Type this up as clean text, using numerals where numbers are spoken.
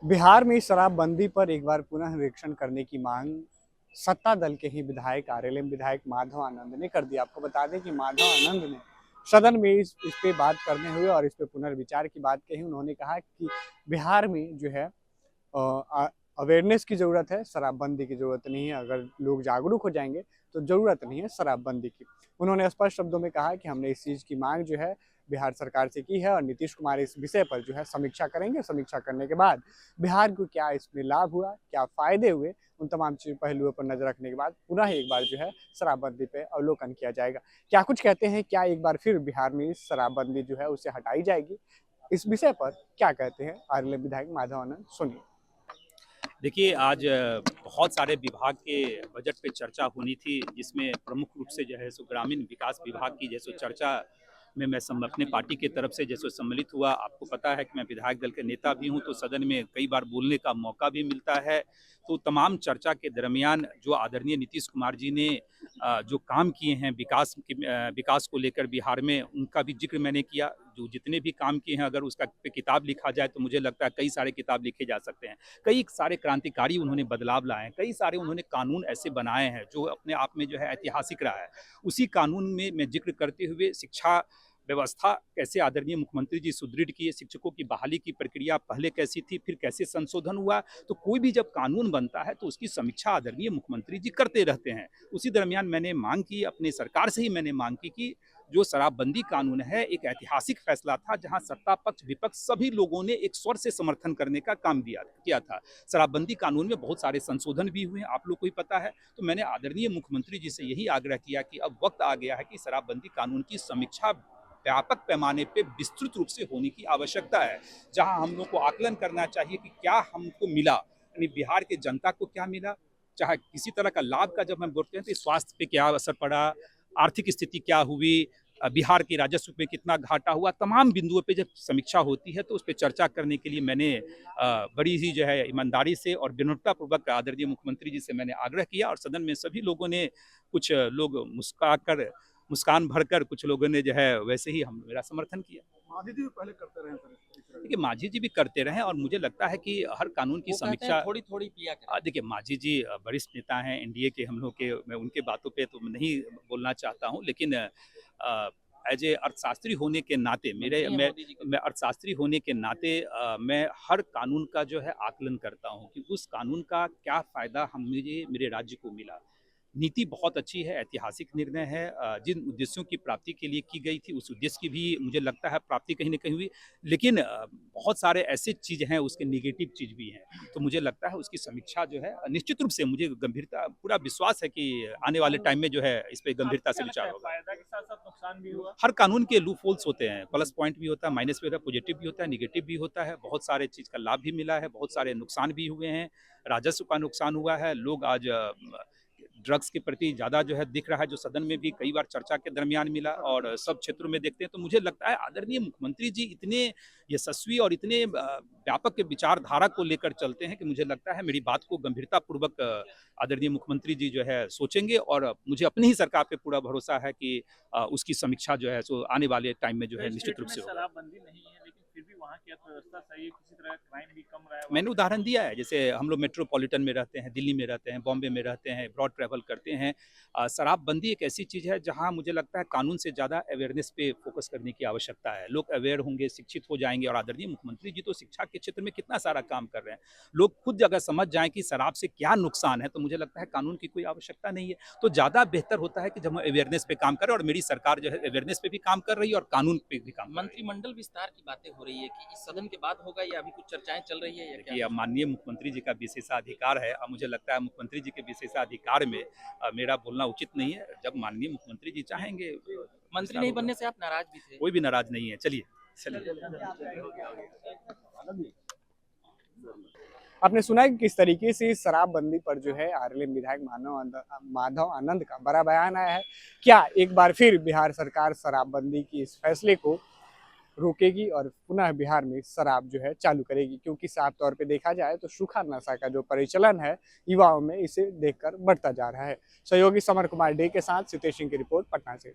बिहार में शराबबंदी पर एक बार पुनः निरीक्षण करने की मांग सत्ता दल के ही विधायक आरएलएम विधायक माधव आनंद ने कर दी। आपको बता दें कि माधव आनंद ने सदन में इस पे बात करने हुए और इस पे पुनर्विचार की बात कही। उन्होंने कहा कि बिहार में जो है अवेयरनेस की ज़रूरत है, शराबबंदी की ज़रूरत नहीं है। अगर लोग जागरूक हो जाएंगे तो ज़रूरत नहीं है शराबबंदी की। उन्होंने स्पष्ट शब्दों में कहा कि हमने इस चीज़ की मांग जो है बिहार सरकार से की है और नीतीश कुमार इस विषय पर जो है समीक्षा करेंगे। समीक्षा करने के बाद बिहार को क्या इसमें लाभ हुआ, क्या फ़ायदे हुए, उन तमाम चीज़ पहलुओं पर नज़र रखने के बाद पुनः एक बार जो है शराबबंदी पे अवलोकन किया जाएगा। क्या कुछ कहते हैं, क्या एक बार फिर बिहार में शराबबंदी जो है उसे हटाई जाएगी? इस विषय पर क्या कहते हैं आरएलएम विधायक माधव आनंद, सुनिए। देखिए, आज बहुत सारे विभाग के बजट पे चर्चा होनी थी, जिसमें प्रमुख रूप से जो है सो ग्रामीण विकास विभाग की जैसे चर्चा में मैं अपने पार्टी के तरफ से जैसे सम्मिलित हुआ। आपको पता है कि मैं विधायक दल के नेता भी हूं, तो सदन में कई बार बोलने का मौका भी मिलता है। तो तमाम चर्चा के दरमियान जो आदरणीय नीतीश कुमार जी ने जो काम किए हैं विकास को लेकर बिहार में, उनका भी जिक्र मैंने किया। जो जितने भी काम किए हैं, अगर उसका पे किताब लिखा जाए तो मुझे लगता है कई सारे किताब लिखे जा सकते हैं। कई सारे क्रांतिकारी उन्होंने बदलाव लाए हैं, कई सारे उन्होंने कानून ऐसे बनाए हैं जो अपने आप में जो है ऐतिहासिक रहा है। उसी कानून में मैं जिक्र करते हुए शिक्षा व्यवस्था कैसे आदरणीय मुख्यमंत्री जी सुदृढ़ किए, शिक्षकों की बहाली की प्रक्रिया पहले कैसी थी, फिर कैसे संशोधन हुआ। तो कोई भी जब कानून बनता है तो उसकी समीक्षा आदरणीय मुख्यमंत्री जी करते रहते हैं। उसी दरमियान मैंने मांग की, अपनी सरकार से ही मैंने मांग की कि जो शराबबंदी कानून है एक ऐतिहासिक फैसला था, जहां सत्ता पक्ष विपक्ष सभी लोगों ने एक स्वर से समर्थन करने का काम किया था। शराबबंदी कानून में बहुत सारे संशोधन भी हुए, आप लोग को ही पता है। तो मैंने आदरणीय मुख्यमंत्री जी से यही आग्रह किया कि अब वक्त आ गया है कि शराबबंदी कानून की समीक्षा व्यापक पैमाने पे विस्तृत रूप से होने की आवश्यकता है, जहां हम लोग को आकलन करना चाहिए कि क्या हमको मिला, यानी बिहार के जनता को क्या मिला, चाहे किसी तरह का लाभ का जब हम बोलते हैं तो स्वास्थ्य पे क्या असर पड़ा, आर्थिक स्थिति क्या हुई, बिहार के राजस्व में कितना घाटा हुआ। तमाम बिंदुओं पे जब समीक्षा होती है तो उस पर चर्चा करने के लिए मैंने बड़ी ही जो है ईमानदारी से और विनम्रतापूर्वक आदरणीय मुख्यमंत्री जी से मैंने आग्रह किया, और सदन में सभी लोगों ने, कुछ लोग मुस्कान भरकर, कुछ लोगों ने जो है वैसे ही हम मेरा समर्थन किया। मांझी जी भी पहले करते रहे सर। देखिए, मांझी जी भी करते रहे और मुझे लगता है कि हर कानून की समीक्षा थोड़ी थोड़ी पिया करें। देखिए, मांझी जी वरिष्ठ नेता हैं एनडीए के, हम लोग के। मैं उनके बातों पे तो नहीं बोलना चाहता हूं, लेकिन एज ए अर्थशास्त्री होने के नाते मैं अर्थशास्त्री होने के नाते मैं हर कानून का जो है आकलन करता हूं कि उस कानून का क्या फायदा मुझे मेरे राज्य को मिला। नीति बहुत अच्छी है, ऐतिहासिक निर्णय है। जिन उद्देश्यों की प्राप्ति के लिए की गई थी, उस उद्देश्य की भी मुझे लगता है प्राप्ति कहीं न कहीं हुई। लेकिन बहुत सारे ऐसे चीज़ हैं, उसके नेगेटिव चीज़ भी हैं। तो मुझे लगता है उसकी समीक्षा जो है निश्चित रूप से, मुझे गंभीरता पूरा विश्वास है कि आने वाले टाइम में जो है इस पे गंभीरता से विचार होगा। फायदा के साथ साथ नुकसान भी हुआ। हर कानून के लूप होल्स होते हैं, प्लस पॉइंट भी होता है, माइनस भी होता है, पॉजिटिव भी होता है, नेगेटिव भी होता है। बहुत सारे चीज़ का लाभ भी मिला है, बहुत सारे नुकसान भी हुए हैं। राजस्व का नुकसान हुआ है। लोग आज ड्रग्स के प्रति ज़्यादा जो है दिख रहा है, जो सदन में भी कई बार चर्चा के दरमियान मिला, और सब क्षेत्रों में देखते हैं। तो मुझे लगता है आदरणीय मुख्यमंत्री जी इतने यशस्वी और इतने व्यापक विचारधारा को लेकर चलते हैं कि मुझे लगता है मेरी बात को गंभीरतापूर्वक आदरणीय मुख्यमंत्री जी जो है सोचेंगे, और मुझे अपनी ही सरकार पे पूरा भरोसा है कि उसकी समीक्षा जो है सो आने वाले टाइम में जो है निश्चित रूप से होगा। शराबबंदी नहीं है, लेकिन फिर भी वहाँ की अर्थव्यवस्था सही है, किसी तरह क्राइम भी कम रहा है। मैंने उदाहरण दिया है, जैसे हम लोग मेट्रोपॉलिटन में रहते हैं, दिल्ली में रहते हैं, बॉम्बे में रहते हैं, ब्रॉड ट्रैवल करते हैं। शराबबंदी एक ऐसी चीज़ है जहाँ मुझे लगता है कानून से ज़्यादा अवेयरनेस पे फोकस करने की आवश्यकता है। लोग अवेयर होंगे, शिक्षित हो जाएंगे, और आदरणीय मुख्यमंत्री जी तो शिक्षा के क्षेत्र में कितना सारा काम कर रहे हैं। लोग खुद अगर समझ जाएं कि शराब से क्या नुकसान है, तो मुझे लगता है कानून की कोई आवश्यकता नहीं है। तो ज़्यादा बेहतर होता है कि जब हम अवेयरनेस पे काम करें, और मेरी सरकार जो है अवेयरनेस पे भी काम कर रही है और कानून पे भी काम कर रही है। मंत्रिमंडल विस्तार की बातें हो रही है कि इस सदन के बाद होगा या अभी कुछ चर्चाएं चल रही है या देखिए, क्या? अब माननीय मुख्यमंत्री जी का विशेषाधिकार है। अब मुझे लगता है मुख्यमंत्री जी के विशेषाधिकार में मेरा बोलना उचित नहीं है। जब माननीय मुख्यमंत्री जी चाहेंगे, मंत्री विस्तार नहीं होगा। बनने से आप नाराज भी थे। कोई भी नाराज नहीं है। चलिए चलिए। आपने सुना है कि किस तरीके से शराबबंदी पर जो है आरएलएम विधायक माधव आनंद का बड़ा बयान आया है। क्या एक बार फिर बिहार सरकार शराबबंदी की इस फैसले को रोकेगी और पुनः बिहार में शराब जो है चालू करेगी? क्योंकि साफ तौर पे देखा जाए तो सूखा नशा का जो परिचलन है युवाओं में, इसे देखकर बढ़ता जा रहा है। सहयोगी समर कुमार डे के साथ सितेश सिंह की रिपोर्ट, पटना से।